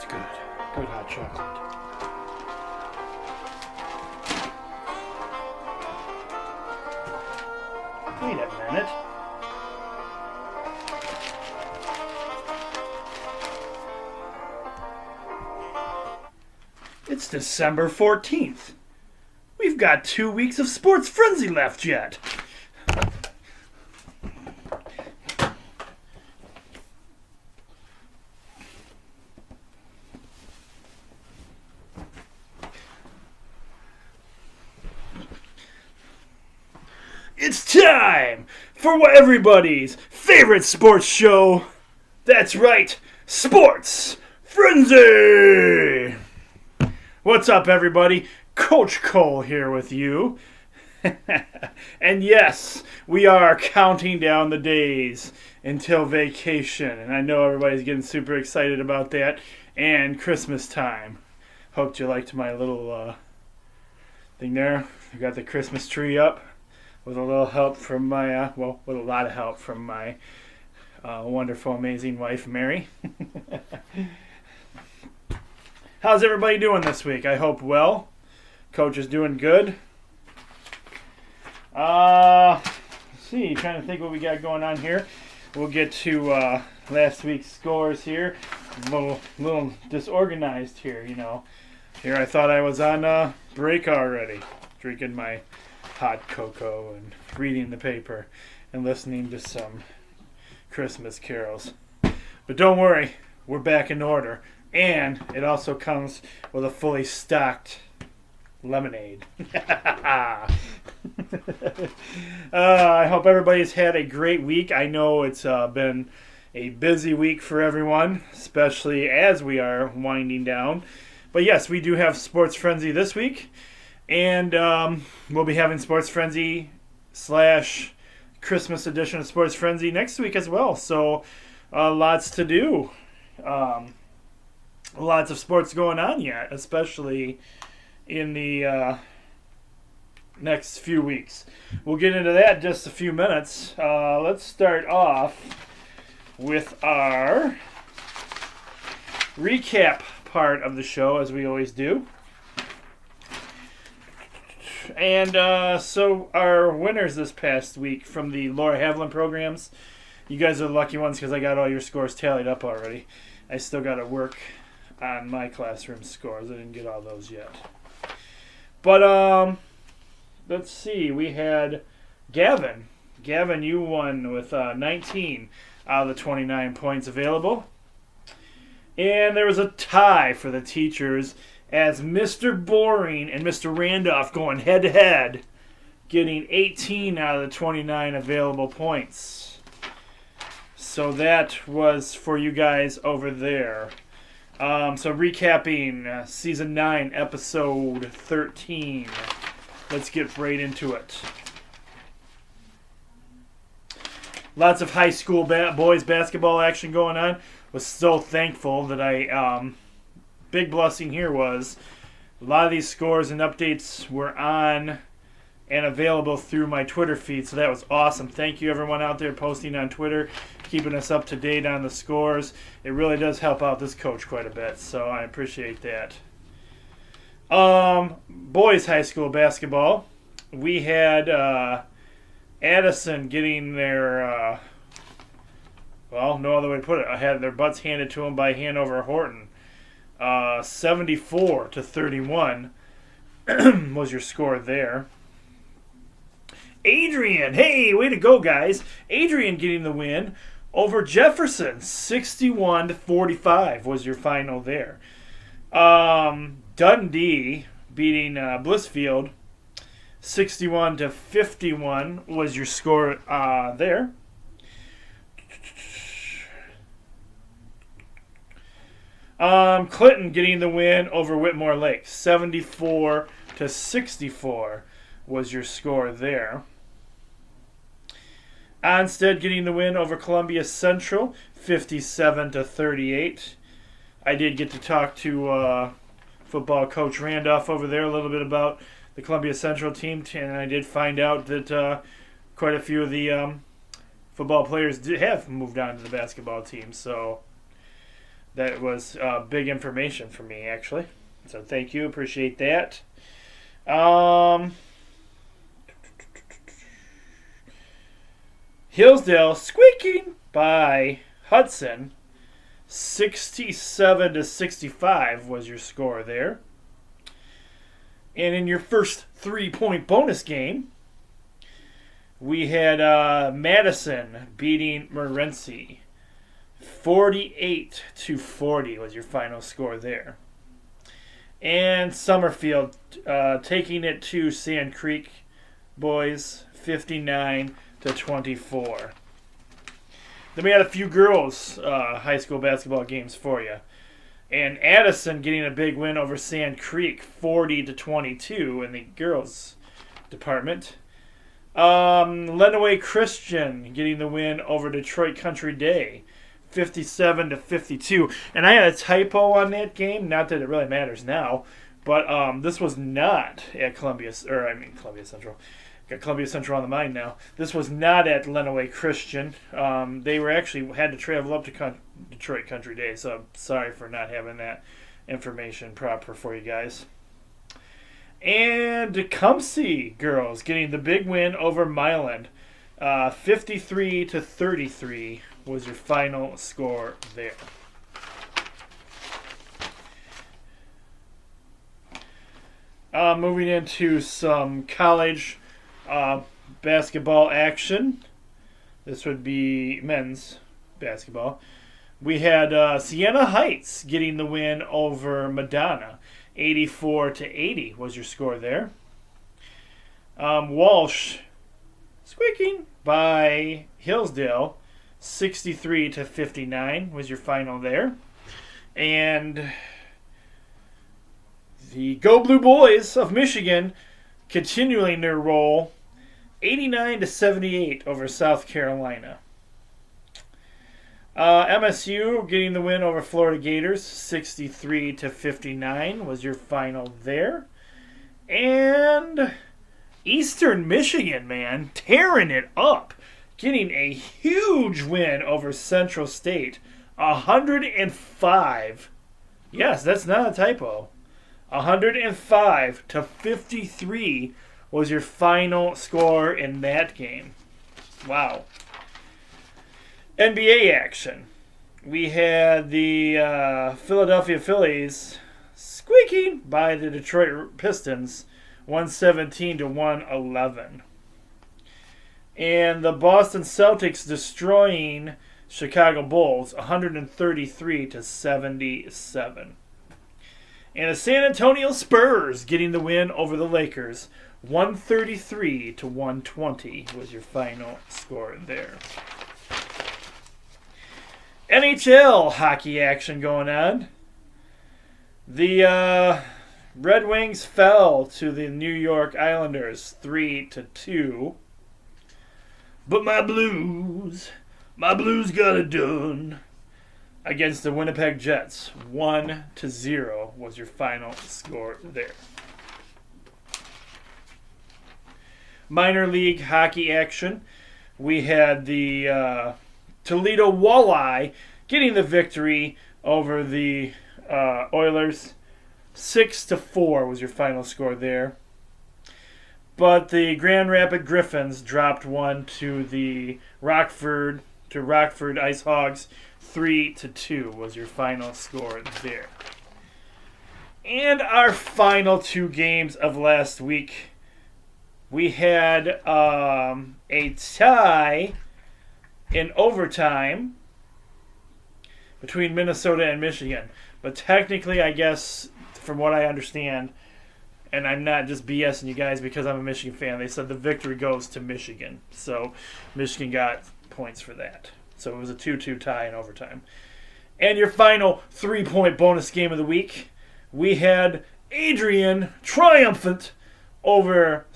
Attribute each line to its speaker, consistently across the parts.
Speaker 1: It's good. Good hot chocolate. Wait a minute. It's December 14th. We've got 2 weeks of Sports Frenzy left yet. It's time for everybody's favorite sports show. That's right, Sports Frenzy! What's up, everybody? Coach Cole here with you. And yes, we are counting down the days until vacation. And I know everybody's getting super excited about that. And Christmas time. Hope you liked my little thing there. I got the Christmas tree up with a little help from my, with a lot of help from my wonderful, amazing wife, Mary. How's everybody doing this week? I hope well. Coach is doing good. Let's see, trying to think what we got going on here. We'll get to last week's scores here. A little disorganized here, you know. Here I thought I was on break already, drinking my hot cocoa and reading the paper and listening to some Christmas carols. But don't worry, we're back in order. And it also comes with a fully stocked lemonade. I hope everybody's had a great week. I know it's been a busy week for everyone, especially as we are winding down. But yes, we do have Sports Frenzy this week. And we'll be having Sports Frenzy / Christmas edition of Sports Frenzy next week as well. So lots to do. Lots of sports going on yet, especially in the next few weeks. We'll get into that in just a few minutes. Let's start off with our recap part of the show, as we always do. And so our winners this past week from the Laura Haviland programs, you guys are the lucky ones because I got all your scores tallied up already. I still got to work on my classroom scores. I didn't get all those yet. But let's see. We had Gavin. Gavin, you won with 19 out of the 29 points available. And there was a tie for the teachers as Mr. Boring and Mr. Randolph going head-to-head, getting 18 out of the 29 available points. So that was for you guys over there. So recapping Season 9, Episode 13. Let's get right into it. Lots of high school boys basketball action going on. Was so thankful that big blessing here was a lot of these scores and updates were on and available through my Twitter feed, so that was awesome. Thank you everyone out there posting on Twitter, keeping us up to date on the scores. It really does help out this coach quite a bit, so I appreciate that. Boys high school basketball, we had Addison getting their no other way to put it, I had their butts handed to them by Hanover Horton. 74-31 was your score there. Adrian, hey, way to go, guys. Adrian getting the win over Jefferson. 61-45 was your final there. Dundee beating Blissfield. 61-51 was your score there. Clinton getting the win over Whitmore Lake. 74-64 was your score there. Onstead getting the win over Columbia Central. 57-38. I did get to talk to football coach Randolph over there a little bit about the Columbia Central team, and I did find out that quite a few of the football players have moved on to the basketball team. So That was big information for me, actually. So thank you. Appreciate that. Hillsdale squeaking by Hudson. 67-65 was your score there. And in your first 3-point bonus game, we had Madison beating Morenci. 48-40 was your final score there. And Summerfield taking it to Sand Creek boys, 59-24. Then we had a few girls' high school basketball games for you. And Addison getting a big win over Sand Creek, 40-22 in the girls' department. Lenawee Christian getting the win over Detroit Country Day, 57-52. And I had a typo on that game. Not that it really matters now, but this was not at Columbia Central. Got Columbia Central on the mind now. This was not at Lenawee Christian. They were actually had to travel up to Detroit Country Day, so I'm sorry for not having that information proper for you guys. And Tecumseh girls getting the big win over Milan. 53-33 was your final score there. Moving into some college basketball action. This would be men's basketball. We had Siena Heights getting the win over Madonna. 84-80 was your score there. Walsh squeaking by Hillsdale. 63-59 was your final there. And the Go Blue Boys of Michigan continuing their roll, 89-78 over South Carolina. MSU getting the win over Florida Gators, 63-59 was your final there. And Eastern Michigan, man, tearing it up, getting a huge win over Central State, 105. Yes, that's not a typo. 105-53 was your final score in that game. Wow. NBA action. We had the Philadelphia Phillies squeaking by the Detroit Pistons, 117-111. And the Boston Celtics destroying Chicago Bulls, 133-77. And the San Antonio Spurs getting the win over the Lakers, 133-120 was your final score there. NHL hockey action going on. The Red Wings fell to the New York Islanders 3-2. But my Blues got it done against the Winnipeg Jets. 1-0 was your final score there. Minor league hockey action. We had the Toledo Walleye getting the victory over the Oilers. 6-4 was your final score there. But the Grand Rapids Griffins dropped one to the Rockford Ice Hogs. 3-2 was your final score there. And our final two games of last week, we had a tie in overtime between Minnesota and Michigan. But technically, I guess, from what I understand, and I'm not just BSing you guys because I'm a Michigan fan, they said the victory goes to Michigan. So Michigan got points for that. So it was a 2-2 tie in overtime. And your final 3-point bonus game of the week, we had Adrian triumphant over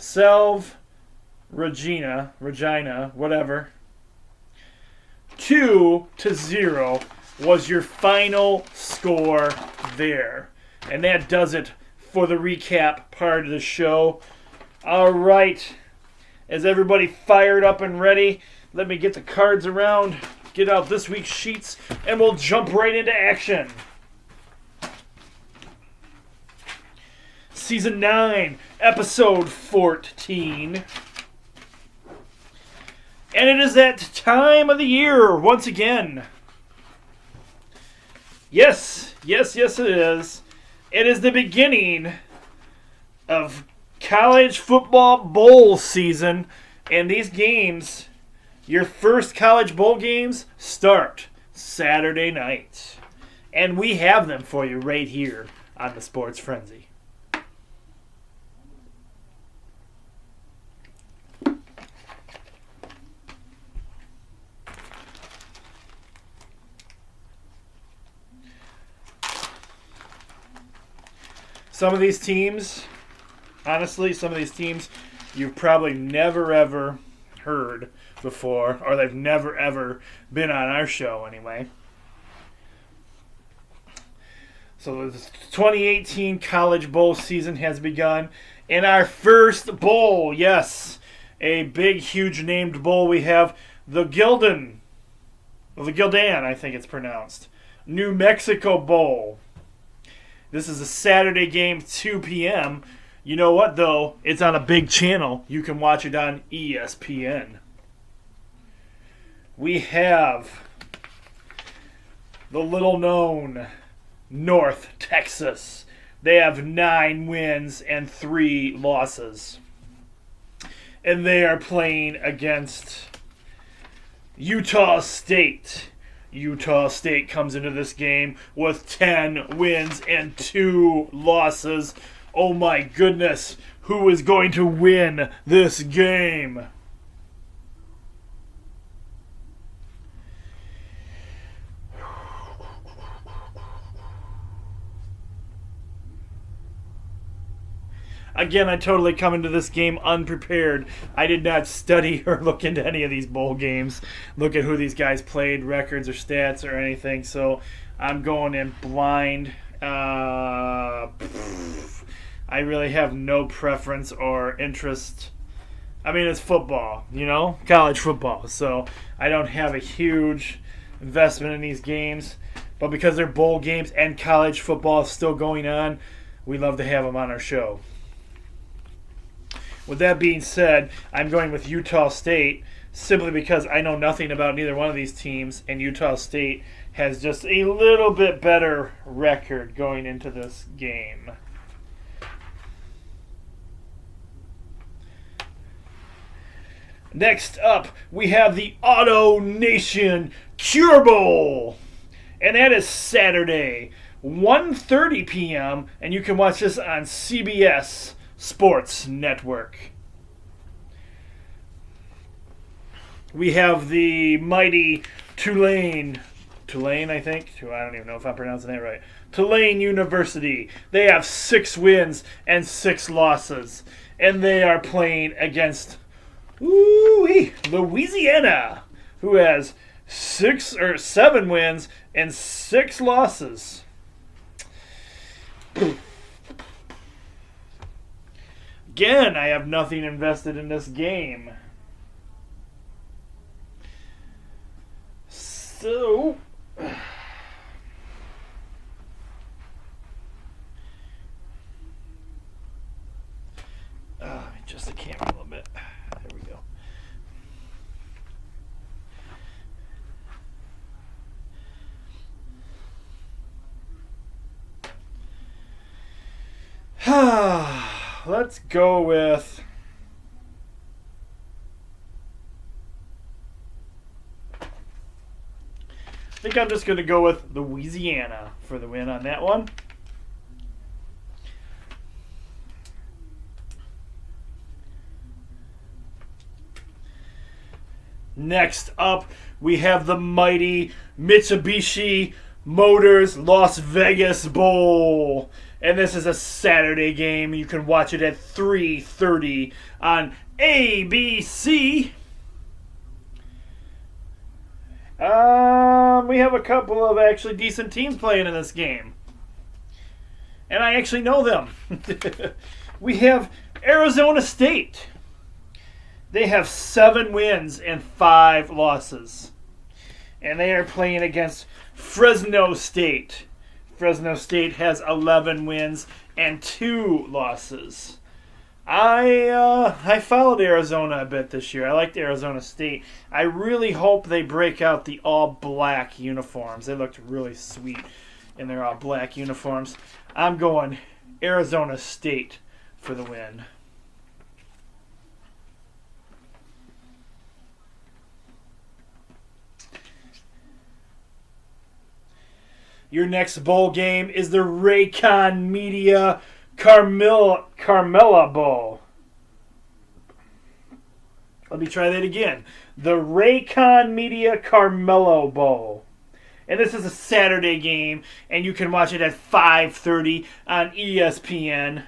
Speaker 1: Regina, whatever. 2-0 was your final score there. And that does it for the recap part of the show. All right. Is everybody fired up and ready? Let me get the cards around get out this week's sheets, and we'll jump right into action. Season 9, Episode 14. And it is that time of the year once again. Yes, it is. It is the beginning of college football bowl season, and these games, your first college bowl games, start Saturday night. And we have them for you right here on the Sports Frenzy. Some of these teams, honestly, you've probably never ever heard before, or they've never ever been on our show anyway. So the 2018 College Bowl season has begun. In our first bowl, yes, a big, huge named bowl, we have the Gildan, I think it's pronounced, New Mexico Bowl. This is a Saturday game, 2 p.m. You know what, though? It's on a big channel. You can watch it on ESPN. We have the little-known North Texas. They have 9 wins and 3 losses. And they are playing against Utah State. Utah State comes into this game with 10 wins and 2 losses. Oh my goodness, who is going to win this game? Again, I totally come into this game unprepared. I did not study or look into any of these bowl games, look at who these guys played, records or stats or anything. So I'm going in blind. I really have no preference or interest. I mean, it's football, college football. So I don't have a huge investment in these games. But because they're bowl games and college football is still going on, we love to have them on our show. With that being said, I'm going with Utah State simply because I know nothing about neither one of these teams, and Utah State has just a little bit better record going into this game. Next up, we have the Auto Nation Cure Bowl, and that is Saturday, 1:30 p.m., and you can watch this on CBS Sports Network. We have the mighty Tulane, I think. I don't even know if I'm pronouncing that right. Tulane University. They have 6 wins and 6 losses. And they are playing against Louisiana, who has 7 wins and 6 losses. Again, I have nothing invested in this game. So, adjust the camera a little bit. There we go. Let's go with I think I'm just going to go with Louisiana for the win on that one. Next up, we have the mighty Mitsubishi Motors Las Vegas Bowl. And this is a Saturday game. You can watch it at 3:30 on ABC. We have a couple of actually decent teams playing in this game. And I actually know them. We have Arizona State. They have 7 wins and 5 losses. and they are playing against Fresno State. Fresno State has 11 wins and 2 losses. I followed Arizona a bit this year. I liked Arizona State. I really hope they break out the all-black uniforms. They looked really sweet in their all-black uniforms. I'm going Arizona State for the win. Your next bowl game is the Raycon Media Carmella Bowl. Let me try that again. The Raycon Media Carmelo Bowl. And this is a Saturday game, and you can watch it at 5:30 on ESPN.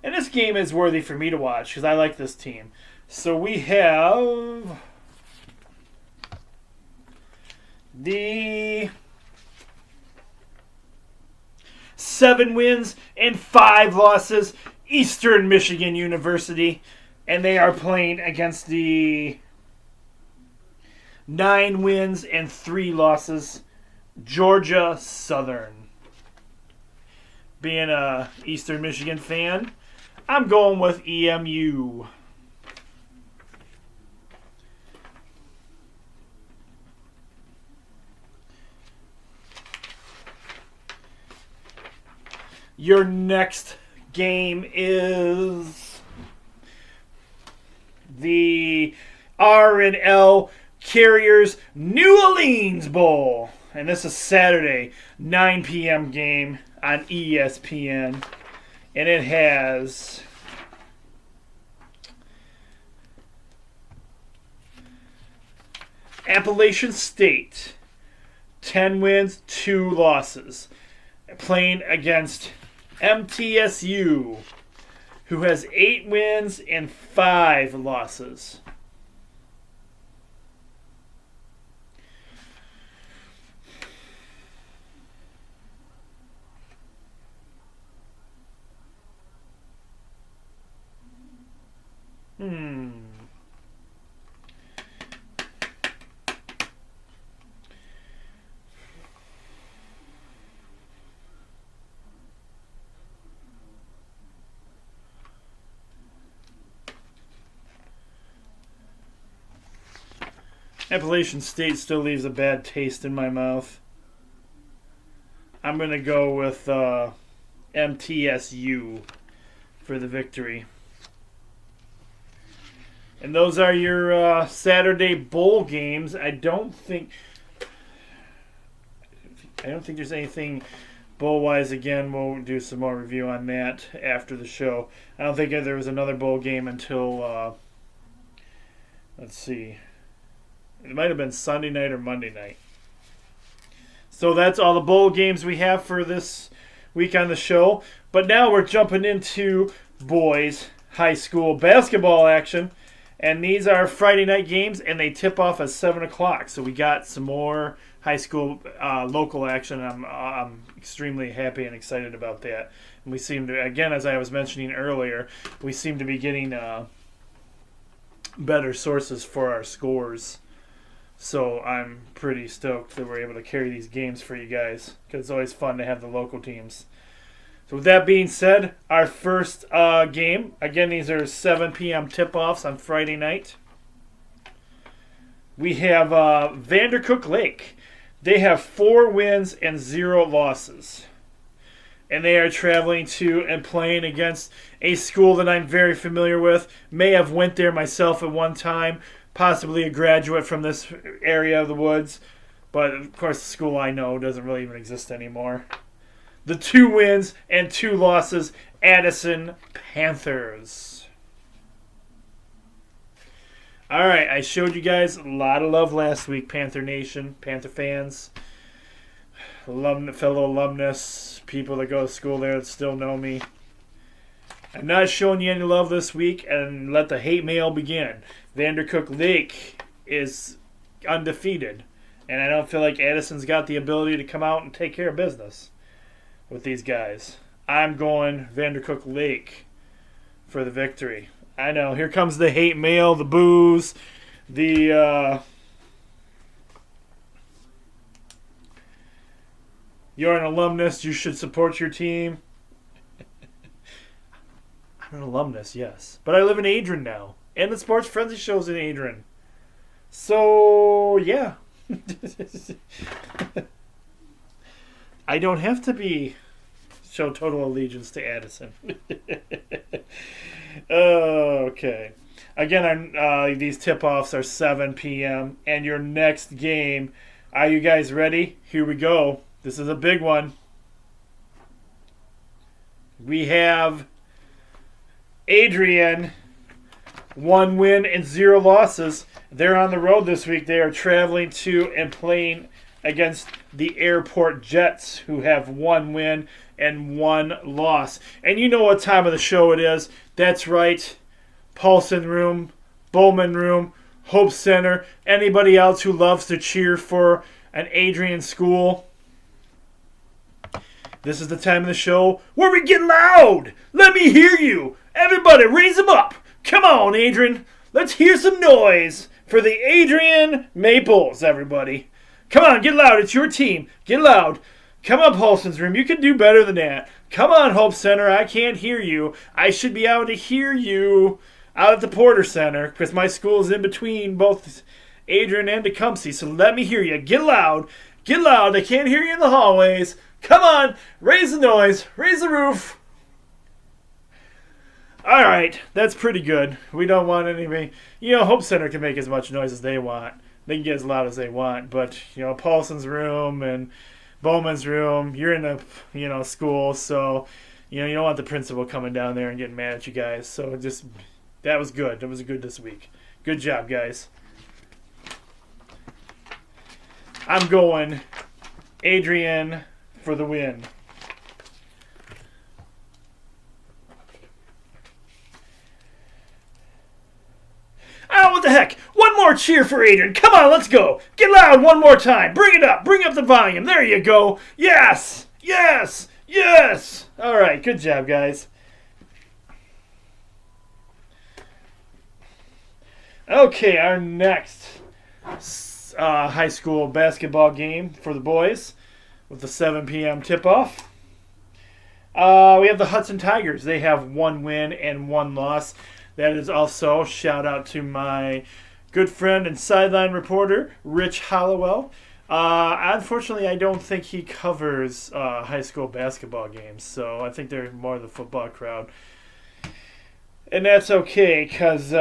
Speaker 1: And this game is worthy for me to watch because I like this team. So we have the 7 wins and 5 losses, Eastern Michigan University. And they are playing against the 9 wins and 3 losses, Georgia Southern. Being a Eastern Michigan fan, I'm going with EMU. Your next game is the R&L Carriers New Orleans Bowl. And this is Saturday, 9 p.m. game on ESPN. And it has Appalachian State, 10 wins, 2 losses, playing against MTSU, who has 8 wins and 5 losses. Appalachian State still leaves a bad taste in my mouth. I'm going to go with MTSU for the victory. And those are your Saturday bowl games. I don't think there's anything bowl-wise. Again, we'll do some more review on that after the show. I don't think there was another bowl game until, let's see. It might have been Sunday night or Monday night. So that's all the bowl games we have for this week on the show. But now we're jumping into boys high school basketball action. And these are Friday night games, and they tip off at 7 o'clock. So we got some more high school local action. I'm extremely happy and excited about that. And we seem to, again, as I was mentioning earlier, we seem to be getting better sources for our scores. So I'm pretty stoked that we're able to carry these games for you guys, because it's always fun to have the local teams. So with that being said, our first game, again, these are 7 p.m. tip-offs on Friday night. We have Vandercook Lake. They have 4 wins and 0 losses. And they are traveling to and playing against a school that I'm very familiar with. May have went there myself at one time. Possibly a graduate from this area of the woods. But, of course, the school I know doesn't really even exist anymore. The 2 wins and 2 losses, Addison Panthers. All right, I showed you guys a lot of love last week, Panther Nation, Panther fans, fellow alumnus, people that go to school there that still know me. I'm not showing you any love this week, and let the hate mail begin. Vandercook Lake is undefeated, and I don't feel like Addison's got the ability to come out and take care of business with these guys. I'm going Vandercook Lake for the victory. I know, here comes the hate mail, the boos, the You're an alumnus. You should support your team. I'm an alumnus, yes. But I live in Adrian now. And the Sports Frenzy show's in Adrian. So, yeah. I don't have to show total allegiance to Addison. Okay. Again, these tip-offs are 7 p.m. And your next game, are you guys ready? Here we go. This is a big one. We have Adrian, 1 win and 0 losses. They're on the road this week. They are traveling to and playing against the Airport Jets, who have 1 win and 1 loss. And you know what time of the show it is. That's right. Paulson Room, Bowman Room, Hope Center, anybody else who loves to cheer for an Adrian school. This is the time of the show where we get loud. Let me hear you. Everybody, raise them up. Come on, Adrian. Let's hear some noise for the Adrian Maples, everybody. Come on, get loud. It's your team. Get loud. Come on, Paulson's Room. You can do better than that. Come on, Hope Center. I can't hear you. I should be able to hear you out at the Porter Center because my school is in between both Adrian and Tecumseh. So let me hear you. Get loud. Get loud. I can't hear you in the hallways. Come on. Raise the noise. Raise the roof. All right. That's pretty good. We don't want anything. Hope Center can make as much noise as they want. They can get as loud as they want. But, Paulson's Room and Bowman's Room, you're in a school. So, you don't want the principal coming down there and getting mad at you guys. So that was good. That was good this week. Good job, guys. I'm going Adrian for the win. Oh, what the heck? One more cheer for Adrian. Come on, let's go. Get loud one more time. Bring it up. Bring up the volume. There you go. Yes. Yes. Yes. All right. Good job, guys. Okay, our next high school basketball game for the boys with the 7 p.m. tip-off. We have the Hudson Tigers. They have 1 win and 1 loss. That is also shout out to my good friend and sideline reporter, Rich Hollowell. Unfortunately, I don't think he covers high school basketball games, so I think they're more the football crowd. And that's okay, because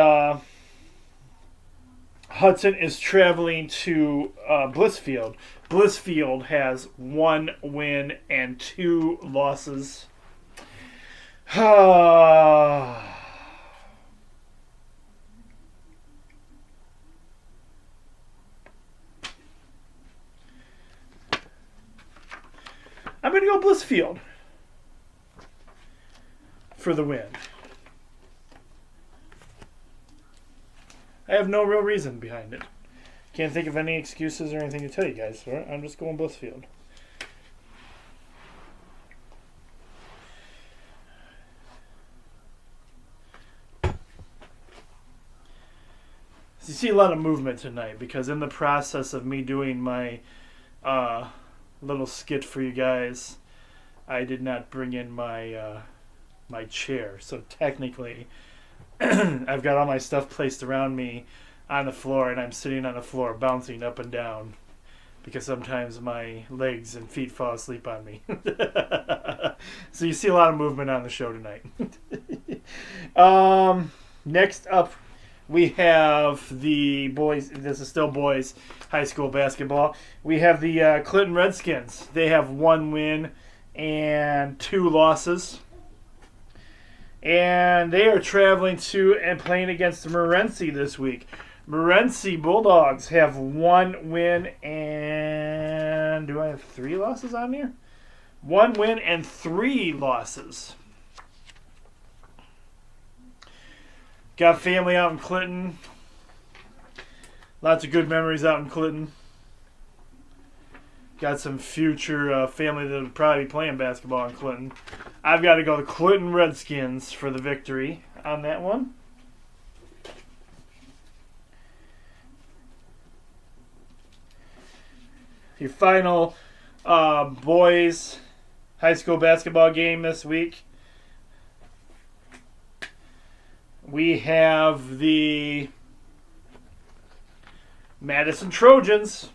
Speaker 1: Hudson is traveling to Blissfield. Blissfield has 1 win and 2 losses. I'm going to go Blissfield for the win. I have no real reason behind it. Can't think of any excuses or anything to tell you guys, so I'm just going Blissfield. You see a lot of movement tonight because in the process of me doing my little skit for you guys, I did not bring in my my chair. So technically, I've got all my stuff placed around me on the floor, and I'm sitting on the floor bouncing up and down because sometimes my legs and feet fall asleep on me. So you see a lot of movement on the show tonight. Next up, we have the boys. This is still boys high school basketball. We have the Clinton Redskins. They have 1 win and 2 losses. And they are traveling to and playing against Morenci this week. Morenci Bulldogs have 1 win and... Do I have 3 losses on here? 1 win and 3 losses. Got family out in Clinton. Lots of good memories out in Clinton. Got some future family that will probably be playing basketball in Clinton. I've got to go the Clinton Redskins for the victory on that one. Your final Boys high school basketball game this week. We have the Madison Trojans.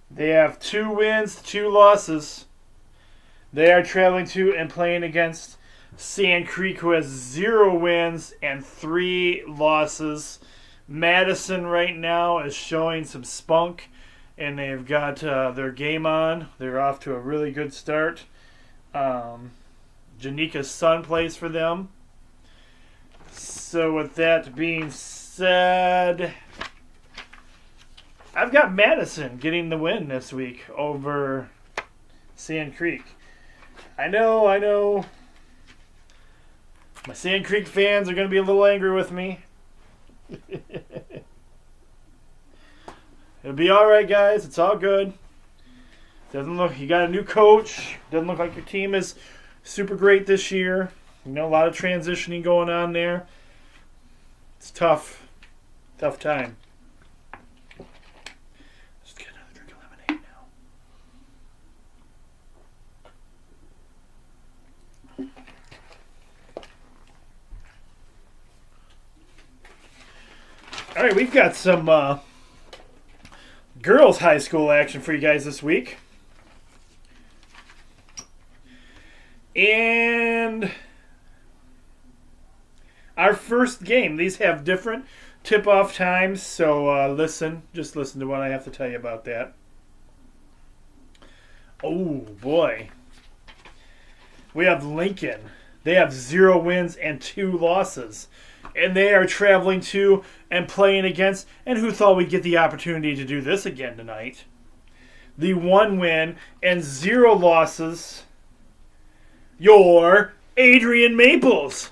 Speaker 1: They have 2 wins, 2 losses. They are traveling to and playing against Sand Creek, who has 0 wins and 3 losses. Madison right now is showing some spunk, and they've got their game on. They're off to a really good start. Janika's son plays for them. So with that being said, I've got Madison getting the win this week over Sand Creek. I know. My Sand Creek fans are going to be a little angry with me. It'll be all right, guys. It's all good. Doesn't look you got a new coach. Doesn't look like your team is super great this year. A lot of transitioning going on there. It's tough time. Just get another drink of lemonade now. All right, we've got some girls' high school action for you guys this week. And our first game, these have different tip-off times, so just listen to what I have to tell you about that. Oh, boy. We have Lincoln. They have 0 wins and 2 losses. And they are traveling to and playing against, and who thought we'd get the opportunity to do this again tonight? The 1 win and 0 losses, your Adrian Maples.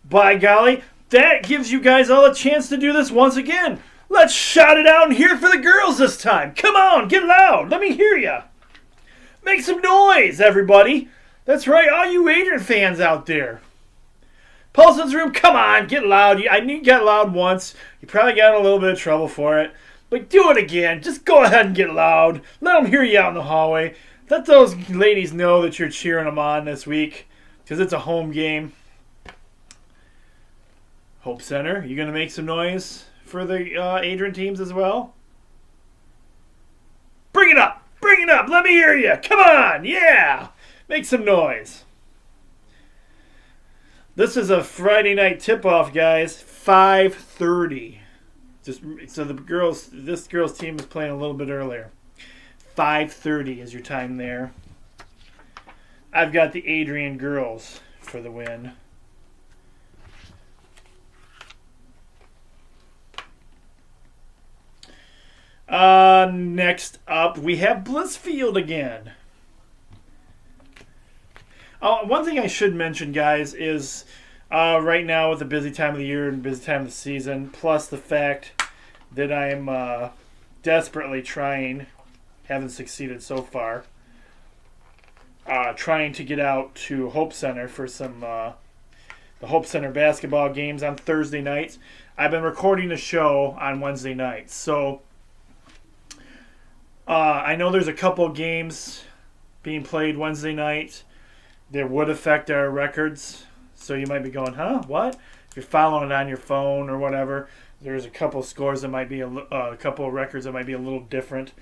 Speaker 1: By golly, that gives you guys all a chance to do this once again. Let's shout it out and hear it for the girls this time. Come on, get loud. Let me hear ya. Make some noise, everybody. That's right, all you Adrian fans out there. Paulson's Room, come on, get loud. I knew you got loud once. You probably got in a little bit of trouble for it. But do it again. Just go ahead and get loud. Let them hear you out in the hallway. Let those ladies know that you're cheering them on this week because it's a home game. Hope Center, you going to make some noise for the Adrian teams as well? Bring it up. Bring it up. Let me hear you. Come on. Yeah. Make some noise. This is a Friday night tip-off, guys. 5:30. So this girls' team is playing a little bit earlier. 5:30 is your time there. I've got the Adrian girls for the win. Next up, we have Blissfield again. One thing I should mention, guys, is right now with the busy time of the year and busy time of the season, plus the fact that I'm desperately trying, haven't succeeded so far, trying to get out to Hope Center for some the Hope Center basketball games on Thursday nights. I've been recording a show on Wednesday nights, so I know there's a couple games being played Wednesday night that would affect our records. So you might be going, huh? What? If you're following it on your phone or whatever, there's a couple scores that might be a couple of records that might be a little different.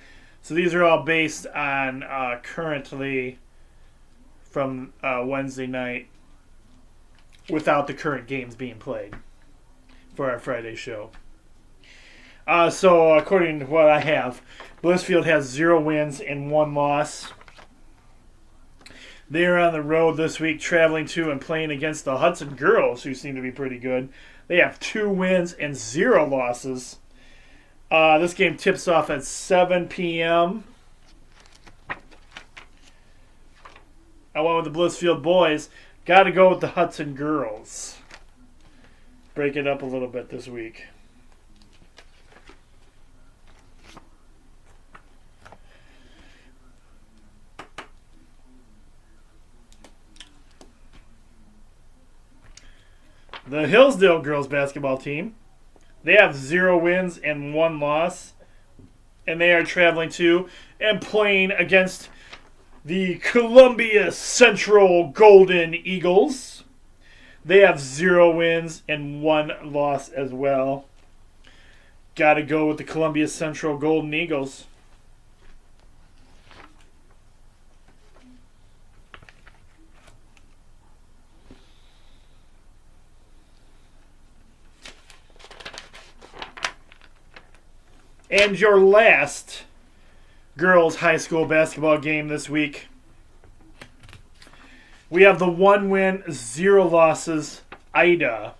Speaker 1: So these are all based on currently from Wednesday night without the current games being played for our Friday show. So according to what I have, Blissfield has 0 wins and 1 loss. They are on the road this week traveling to and playing against the Hudson girls, who seem to be pretty good. They have 2 wins and 0 losses. This game tips off at 7 p.m. I went with the Blissfield boys. Got to go with the Hudson girls. Break it up a little bit this week. The Hillsdale girls basketball team, they have 0 wins and 1 loss. And they are traveling to and playing against the Columbia Central Golden Eagles. They have 0 wins and 1 loss as well. Got to go with the Columbia Central Golden Eagles. And your last girls high school basketball game this week. We have the 1 win, 0 losses, Ida.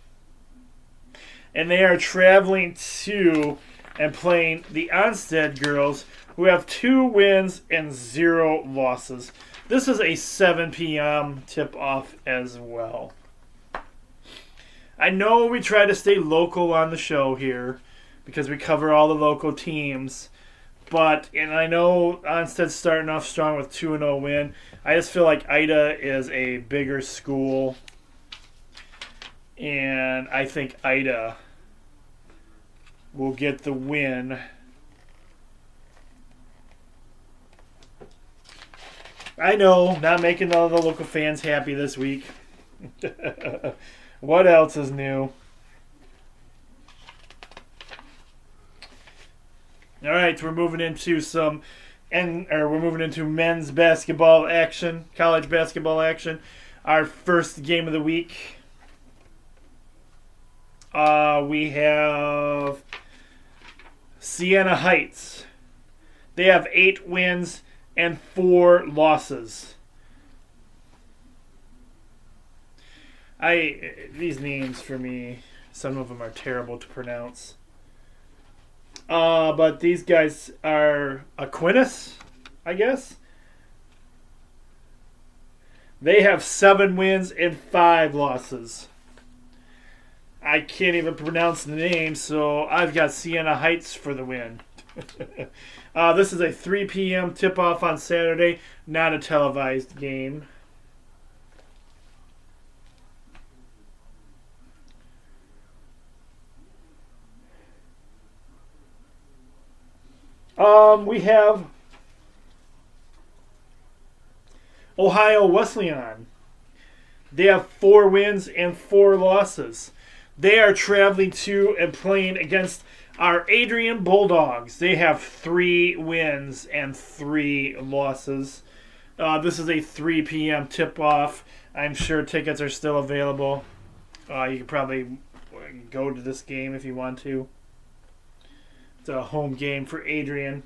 Speaker 1: And they are traveling to and playing the Onstead girls, who have 2 wins and 0 losses. This is a 7 p.m. tip-off as well. I know we try to stay local on the show here because we cover all the local teams. And I know Onstead's starting off strong with 2-0 win. I just feel like Ida is a bigger school. And I think Ida will get the win. I know, not making all the local fans happy this week. What else is new? All right, we're moving into men's basketball action, college basketball action. Our first game of the week. We have Siena Heights. They have 8 wins and 4 losses. These names for me, some of them are terrible to pronounce. But these guys are Aquinas, I guess. They have 7 wins and 5 losses. I can't even pronounce the name, so I've got Siena Heights for the win. This is a 3 p.m. tip-off on Saturday, not a televised game. We have Ohio Wesleyan. They have 4 wins and 4 losses. They are traveling to and playing against our Adrian Bulldogs. They have 3 wins and 3 losses. This is a 3 p.m. tip-off. I'm sure tickets are still available. You can probably go to this game if you want to. It's a home game for Adrian.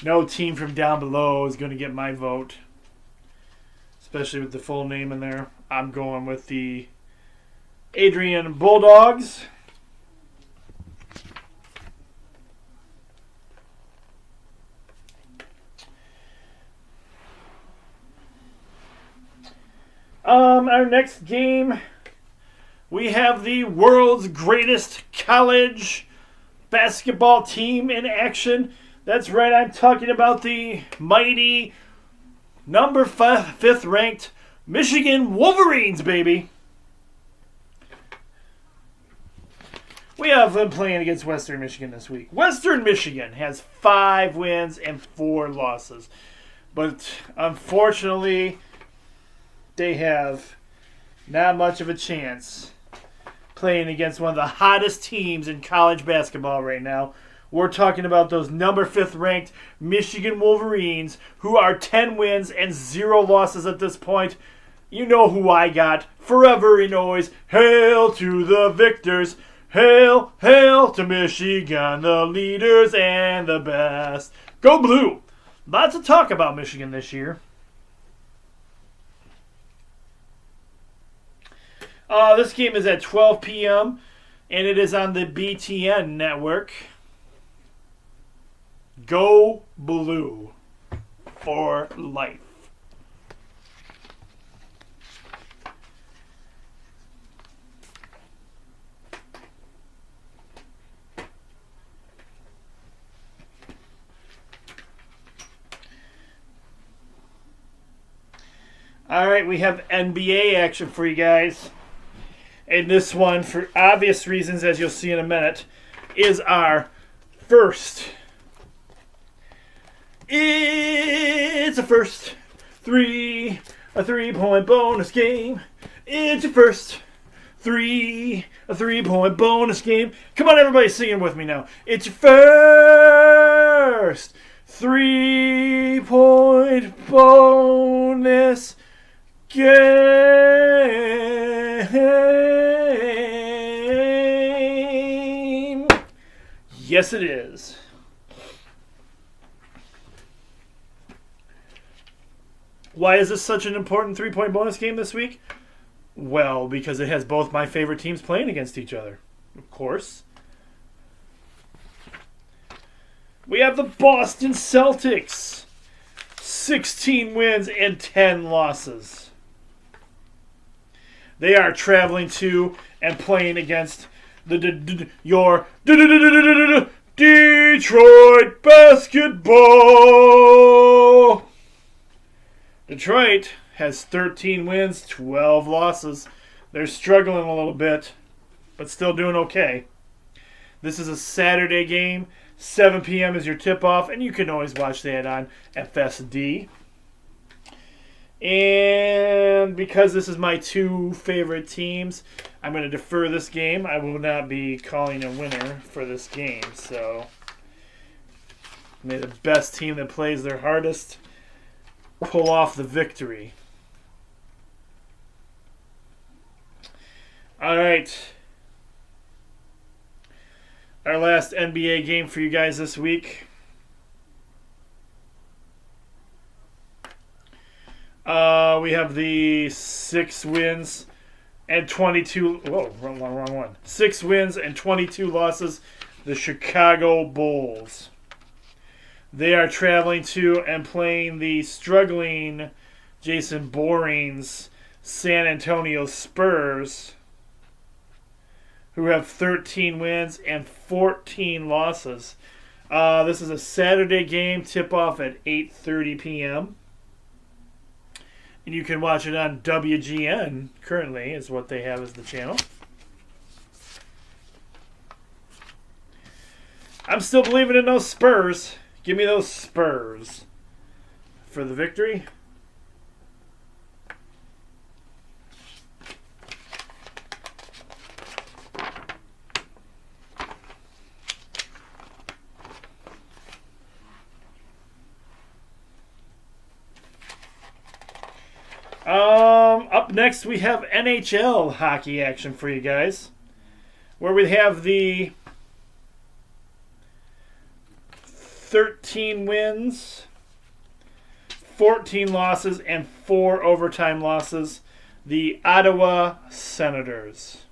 Speaker 1: No team from down below is going to get my vote, especially with the full name in there. I'm going with the Adrian Bulldogs. Our next game, we have the world's greatest college basketball team in action. That's right, I'm talking about the mighty number 5th ranked Michigan Wolverines, baby. We have them playing against Western Michigan this week. Western Michigan has 5 wins and 4 losses. But unfortunately, they have not much of a chance playing against one of the hottest teams in college basketball right now. We're talking about those number 5th ranked Michigan Wolverines, who are 10 wins and 0 losses at this point. You know who I got. Forever and always, hail to the victors. Hail, hail to Michigan, the leaders and the best. Go Blue. Lots of talk about Michigan this year. This game is at 12 p.m. and it is on the BTN network. Go Blue for life. All right, we have NBA action for you guys. And this one, for obvious reasons, as you'll see in a minute, is our first. It's a first a 3-point bonus game. It's your first a 3-point bonus game. Come on, everybody, singing with me now. It's your first 3-point bonus game. Yes, it is. Why is this such an important 3-point bonus game this week? Well, because it has both my favorite teams playing against each other. Of course. We have the Boston Celtics. 16 wins and 10 losses. They are traveling to and playing against your Detroit Basketball. Detroit has 13 wins, 12 losses. They're struggling a little bit, but still doing okay. This is a Saturday game. 7 p.m. is your tip-off, and you can always watch that on FSD. And because this is my two favorite teams, I'm going to defer this game. I will not be calling a winner for this game. So, may the best team that plays their hardest pull off the victory. All right. Our last NBA game for you guys this week. We have the 6 wins and 22... Whoa, wrong one. 6 wins and 22 losses. The Chicago Bulls. They are traveling to and playing the struggling Jason Boring's San Antonio Spurs, who have 13 wins and 14 losses. This is a Saturday game, tip-off at 8:30 p.m. And you can watch it on WGN, currently, is what they have as the channel. I'm still believing in those Spurs. Give me those Spurs for the victory. Up next, we have NHL hockey action for you guys, where we have the 13 wins, 14 losses, and 4 overtime losses. The Ottawa Senators.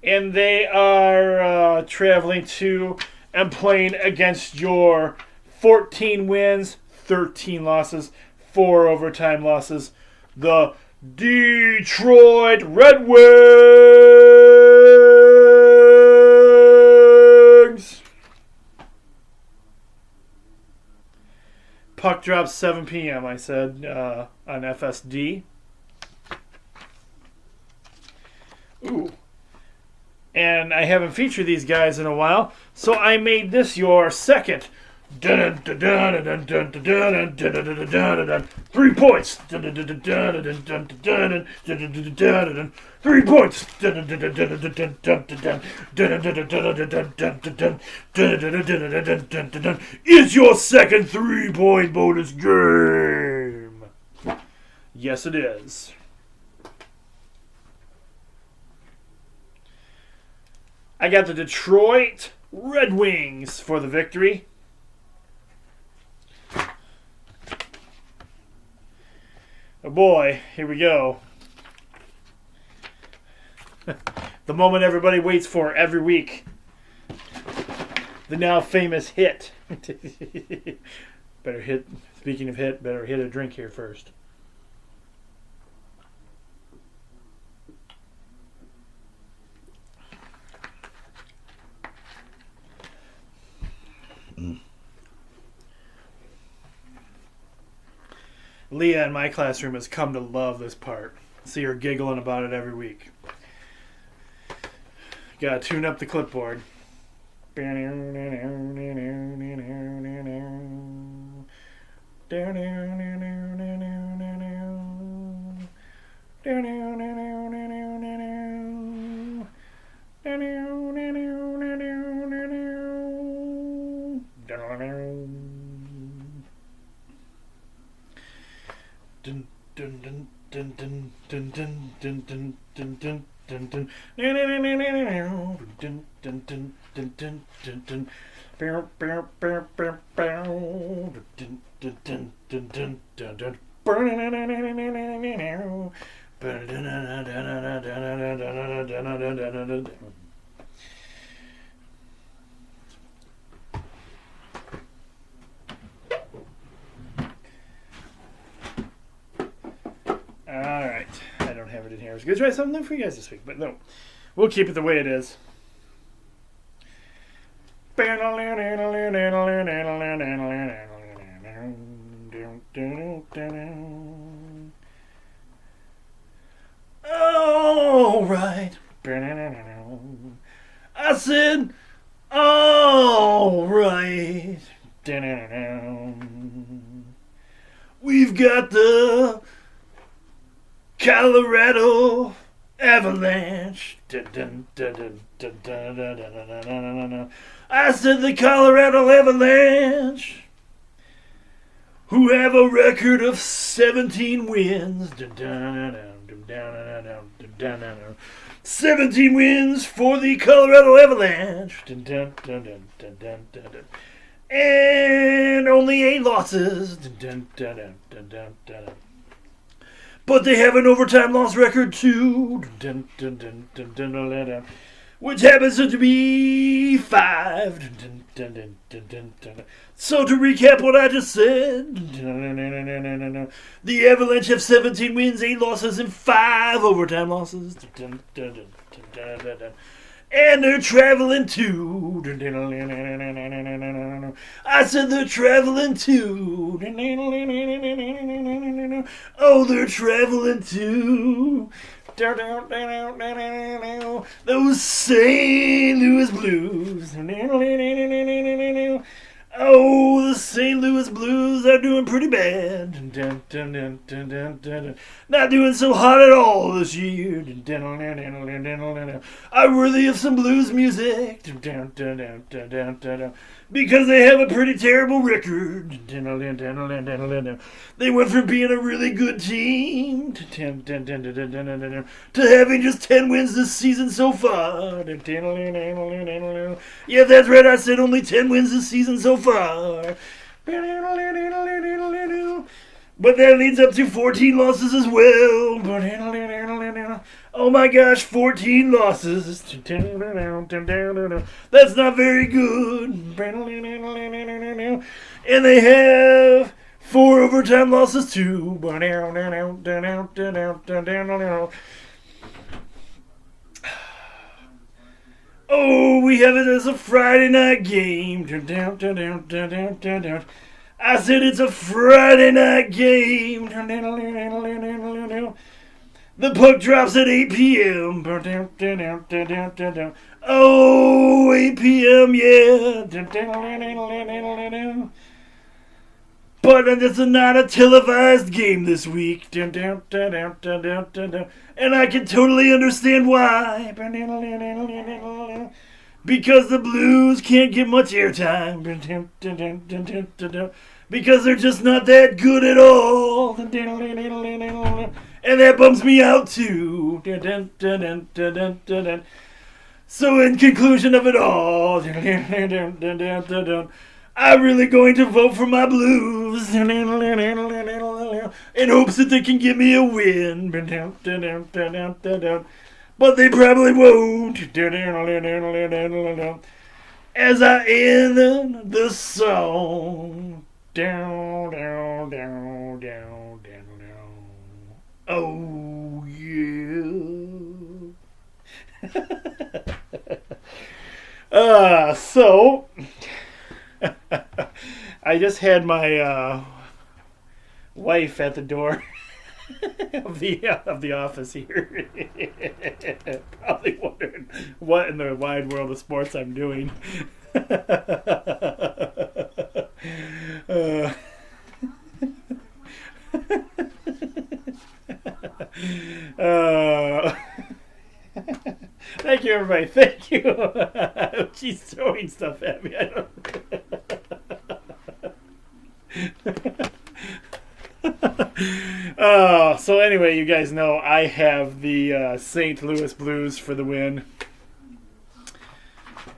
Speaker 1: And they are traveling to and playing against your 14 wins, 13 losses, 4 overtime losses. The Detroit Red Wings. Puck drops 7 p.m., I said, on FSD. Ooh. And I haven't featured these guys in a while, so I made this your second 3 points. 3 points. Is your second 3-point bonus game. Yes, it is. I got the Detroit Red Wings for the victory. Oh boy, here we go. The moment everybody waits for every week. The now famous hit. Speaking of hit, better hit a drink here first. Leah in my classroom has come to love this part. See her giggling about it every week. Gotta tune up the clipboard. Alright, I don't have it in here. I was going to try something new for you guys this week, but no. We'll keep it the way it is. Alright. I said, alright. We've got the Colorado Avalanche. I said the Colorado Avalanche, who have a record of 17 wins. 17 wins for the Colorado Avalanche. And only 8 losses. But they have an overtime loss record too, which happens to be 5. So to recap what I just said, the Avalanche have 17 wins, 8 losses, and 5 overtime losses. And they're traveling to. I said they're traveling to. Oh, they're traveling to. Those St. Louis Blues. Oh, the St. Louis Blues are doing pretty bad. Not doing so hot at all this year. Are worthy of some blues music. Because they have a pretty terrible record. They went from being a really good team to having just 10 wins this season so far. Yeah, that's right, I said only 10 wins this season so far. But that leads up to 14 losses as well. Oh my gosh, 14 losses. That's not very good. And they have 4 overtime losses too. Oh, we have it as a Friday night game. I said it's a Friday night game. The puck drops at 8 p.m. Oh, 8 p.m., yeah. But it's not a televised game this week. And I can totally understand why. Because the Blues can't get much airtime. Because they're just not that good at all. And that bums me out too. So in conclusion of it all, I'm really going to vote for my Blues in hopes that they can give me a win. But they probably won't. As I end the song. Oh, yeah. So I just had my wife at the door of the office here. Probably wondering what in the wide world of sports I'm doing. uh, uh, Thank you, everybody. Thank you. She's throwing stuff at me. I don't. So anyway, you guys know I have the St. Louis Blues for the win.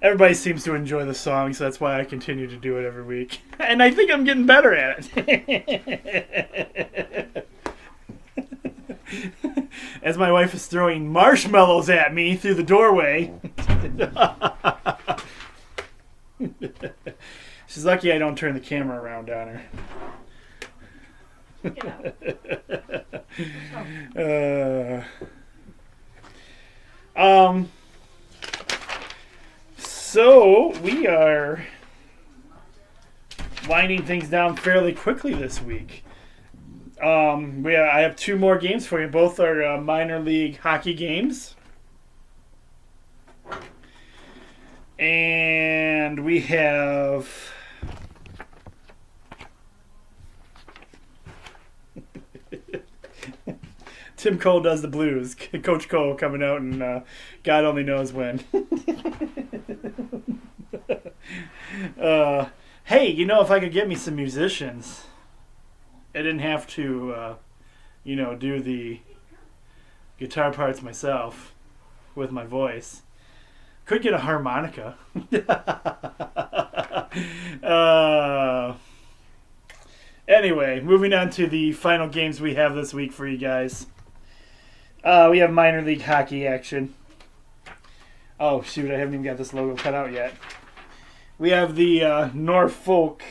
Speaker 1: Everybody seems to enjoy the song, so that's why I continue to do it every week. And I think I'm getting better at it. As my wife is throwing marshmallows at me through the doorway. She's lucky I don't turn the camera around on her. So we are winding things down fairly quickly this week. I have two more games for you. Both are minor league hockey games. And we have Tim Cole does the Blues. Coach Cole coming out and God only knows when. Hey, if I could get me some musicians, I didn't have to, do the guitar parts myself with my voice. Could get a harmonica. Anyway, moving on to the final games we have this week for you guys. We have minor league hockey action. Oh, shoot, I haven't even got this logo cut out yet. We have the Norfolk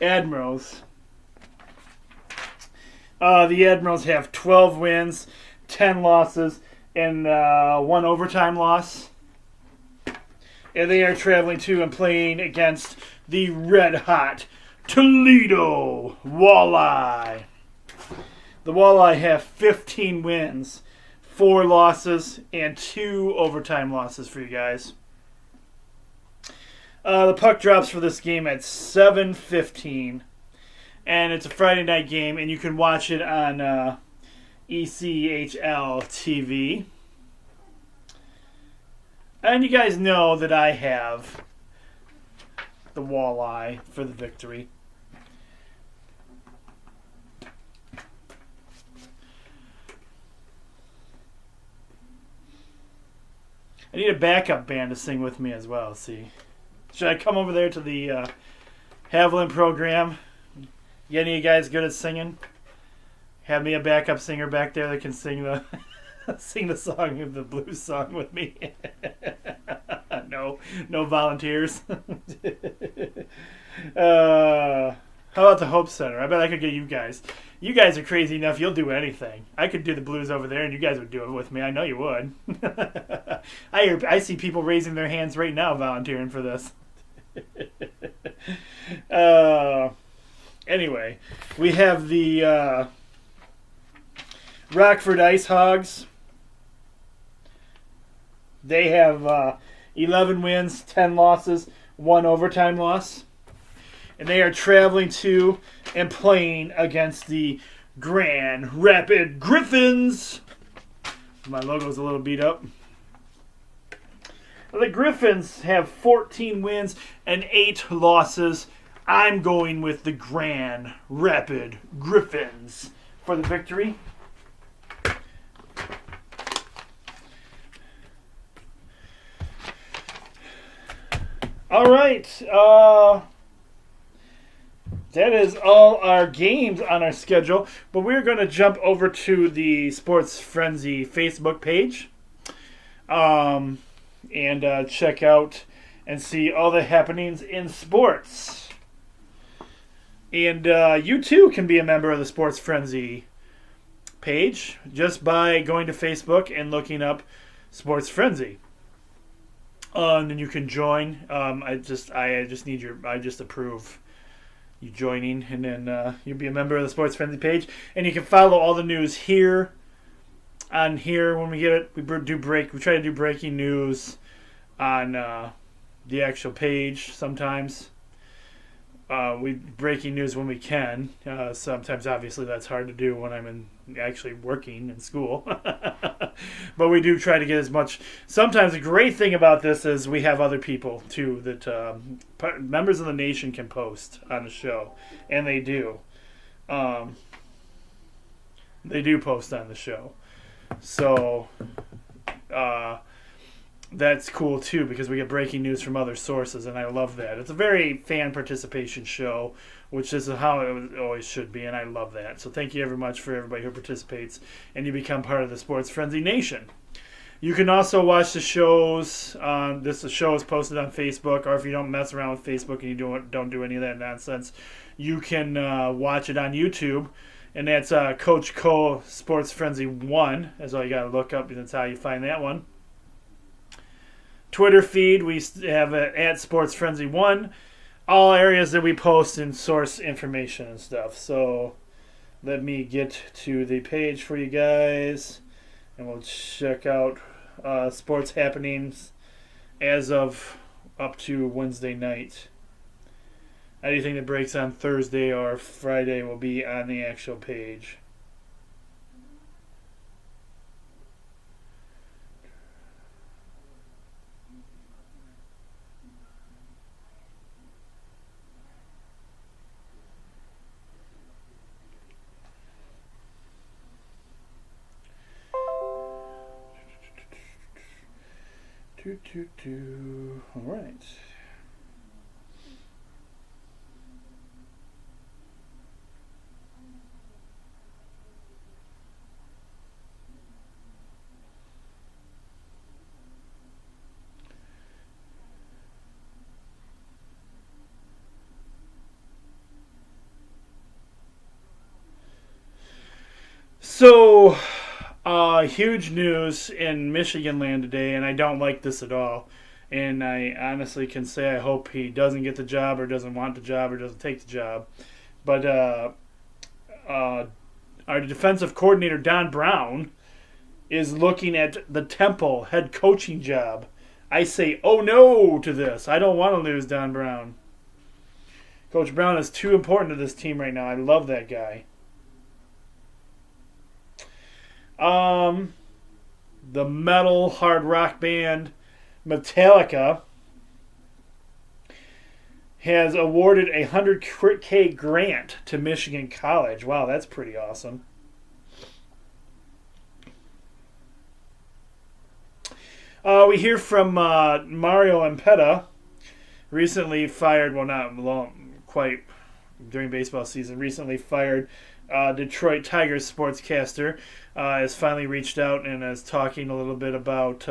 Speaker 1: Admirals. The Admirals have 12 wins, 10 losses, and 1 overtime loss. And they are traveling to and playing against the red-hot Toledo Walleye. The Walleye have 15 wins, 4 losses, and 2 overtime losses for you guys. The puck drops for this game at 7:15. And it's a Friday night game, and you can watch it on ECHL TV. And you guys know that I have the Walleye for the victory. I need a backup band to sing with me as well, see. Should I come over there to the Haviland program? You any of you guys good at singing? Have me a backup singer back there that can sing the sing the song, the blues song with me. No volunteers. How about the Hope Center? I bet I could get you guys. You guys are crazy enough. You'll do anything. I could do the blues over there, and you guys would do it with me. I know you would. I see people raising their hands right now, volunteering for this. Anyway, we have the Rockford Ice Hogs. They have 11 wins, 10 losses, 1 overtime loss. And they are traveling to and playing against the Grand Rapid Griffins. My logo's a little beat up. The Griffins have 14 wins and 8 losses. I'm going with the Grand Rapid Griffins for the victory. All right. That is all our games on our schedule. But we're going to jump over to the Sports Frenzy Facebook page and check out and see all the happenings in sports. And you too can be a member of the Sports Frenzy page just by going to Facebook and looking up Sports Frenzy. And then you can join. I just approve you joining, and then you'll be a member of the Sports Frenzy page, and you can follow all the news here. On here, when we get it, we try to do breaking news on the actual page. Sometimes we breaking news when we can. Sometimes, obviously, that's hard to do when I'm actually working in school. But we do try to get as much. Sometimes the great thing about this is we have other people too that members of the nation can post on the show, and they do. They do post on the show, so that's cool too because we get breaking news from other sources, and I love that. It's a very fan participation show, which is how it always should be, and I love that. So thank you very much for everybody who participates, and you become part of the Sports Frenzy Nation. You can also watch the shows. The show is posted on Facebook, or if you don't mess around with Facebook and you don't do any of that nonsense, you can watch it on YouTube, and that's Coach Cole Sports Frenzy 1. That's all you got to look up, and that's how you find that one. Twitter feed, we have it at Sports Frenzy 1. All areas that we post and source information and stuff. So let me get to the page for you guys, and we'll check out sports happenings as of up to Wednesday night. Anything that breaks on Thursday or Friday will be on the actual page. All right. So, huge news in Michigan land today, and I don't like this at all. And I honestly can say I hope he doesn't get the job or doesn't want the job or doesn't take the job. But our defensive coordinator, Don Brown, is looking at the Temple head coaching job. I say, oh no to this. I don't want to lose Don Brown. Coach Brown is too important to this team right now. I love that guy. The metal hard rock band Metallica has awarded a $100K grant to Michigan College. Wow, that's pretty awesome. We hear from Mario Impetta, recently fired, well, not quite during baseball season, recently fired Detroit Tigers sportscaster, has finally reached out and is talking a little bit about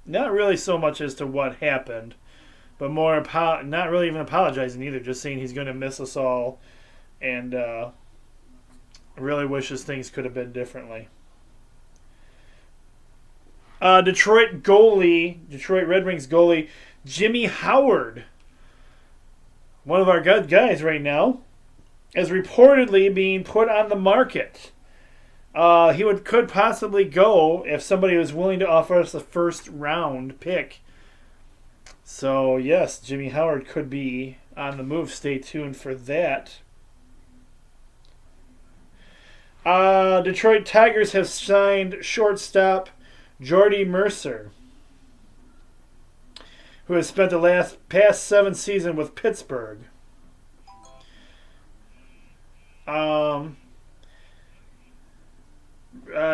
Speaker 1: not really so much as to what happened, but more not really even apologizing either, just saying he's going to miss us all and really wishes things could have been differently. Detroit Red Wings goalie Jimmy Howard, one of our good guys right now, is reportedly being put on the market. He could possibly go if somebody was willing to offer us a first round pick. So yes, Jimmy Howard could be on the move. Stay tuned for that. Detroit Tigers have signed shortstop Jordy Mercer, who has spent the past 7 seasons with Pittsburgh.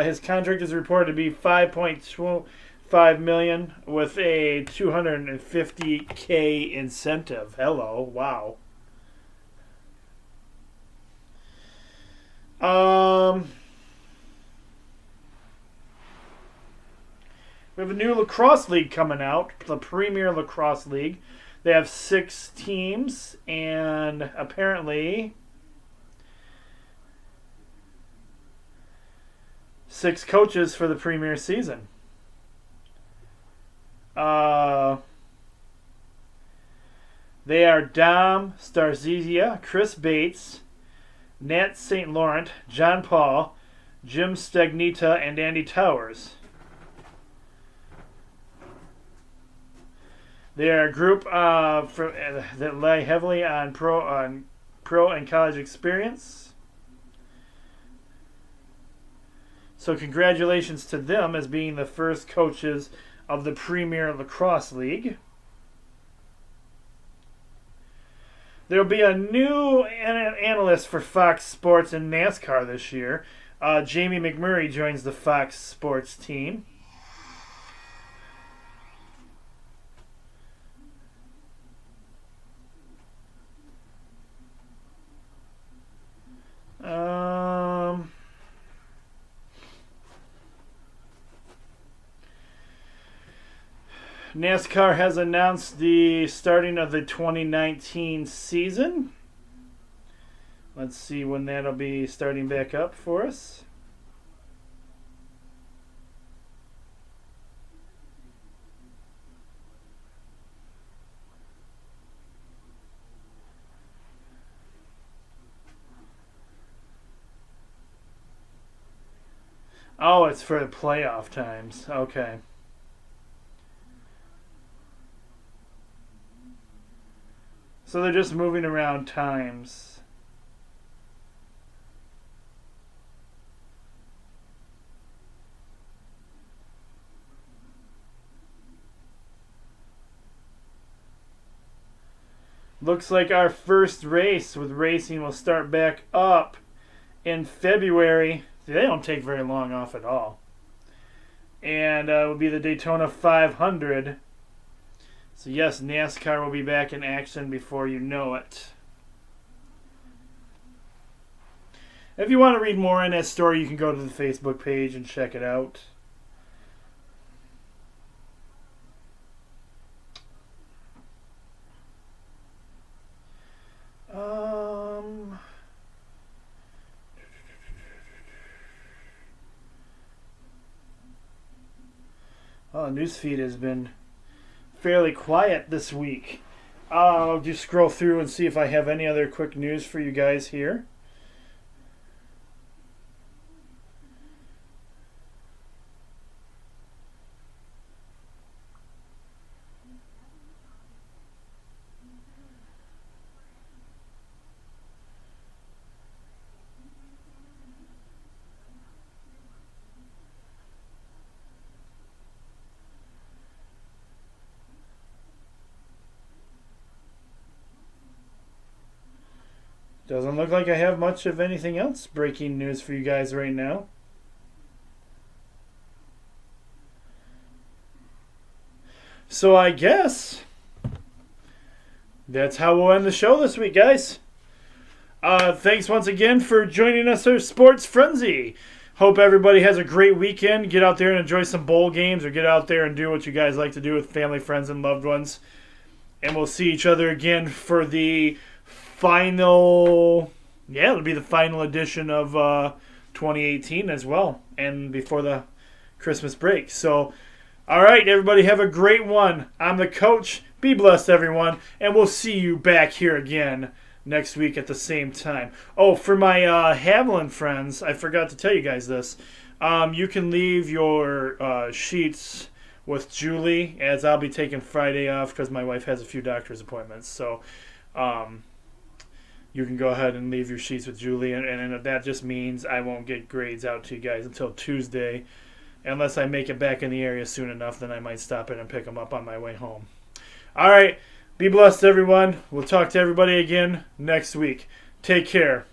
Speaker 1: His contract is reported to be $5.25 million with a $250K incentive. Hello, wow. We have a new lacrosse league coming out, the Premier Lacrosse League. They have 6 teams, and apparently 6 coaches for the premier season. They are Dom Starzizia, Chris Bates, Nat St. Laurent, John Paul, Jim Stagnita, and Andy Towers. They are a group that rely heavily on pro and college experience. So congratulations to them as being the first coaches of the Premier Lacrosse League. There will be a new analyst for Fox Sports and NASCAR this year. Jamie McMurray joins the Fox Sports team. NASCAR has announced the starting of the 2019 season. Let's see when that'll be starting back up for us. Oh, it's for the playoff times. Okay. So they're just moving around times. Looks like our first race with racing will start back up in February. They don't take very long off at all. And it will be the Daytona 500. So yes, NASCAR will be back in action before you know it. If you want to read more on that story, you can go to the Facebook page and check it out. Oh, the newsfeed has been fairly quiet this week. I'll just scroll through and see if I have any other quick news for you guys here. Doesn't look like I have much of anything else breaking news for you guys right now. So I guess that's how we'll end the show this week, guys. Thanks once again for joining us for Sports Frenzy. Hope everybody has a great weekend. Get out there and enjoy some bowl games, or get out there and do what you guys like to do with family, friends, and loved ones. And we'll see each other again for the it'll be the final edition of 2018 as well, and before the Christmas break. So, all right, everybody, have a great one. I'm the coach. Be blessed, everyone, and we'll see you back here again next week at the same time. Oh, for my Haviland friends, I forgot to tell you guys this. You can leave your sheets with Julie, as I'll be taking Friday off because my wife has a few doctor's appointments. So, you can go ahead and leave your sheets with Julie, and that just means I won't get grades out to you guys until Tuesday. Unless I make it back in the area soon enough, then I might stop in and pick them up on my way home. All right, be blessed, everyone. We'll talk to everybody again next week. Take care.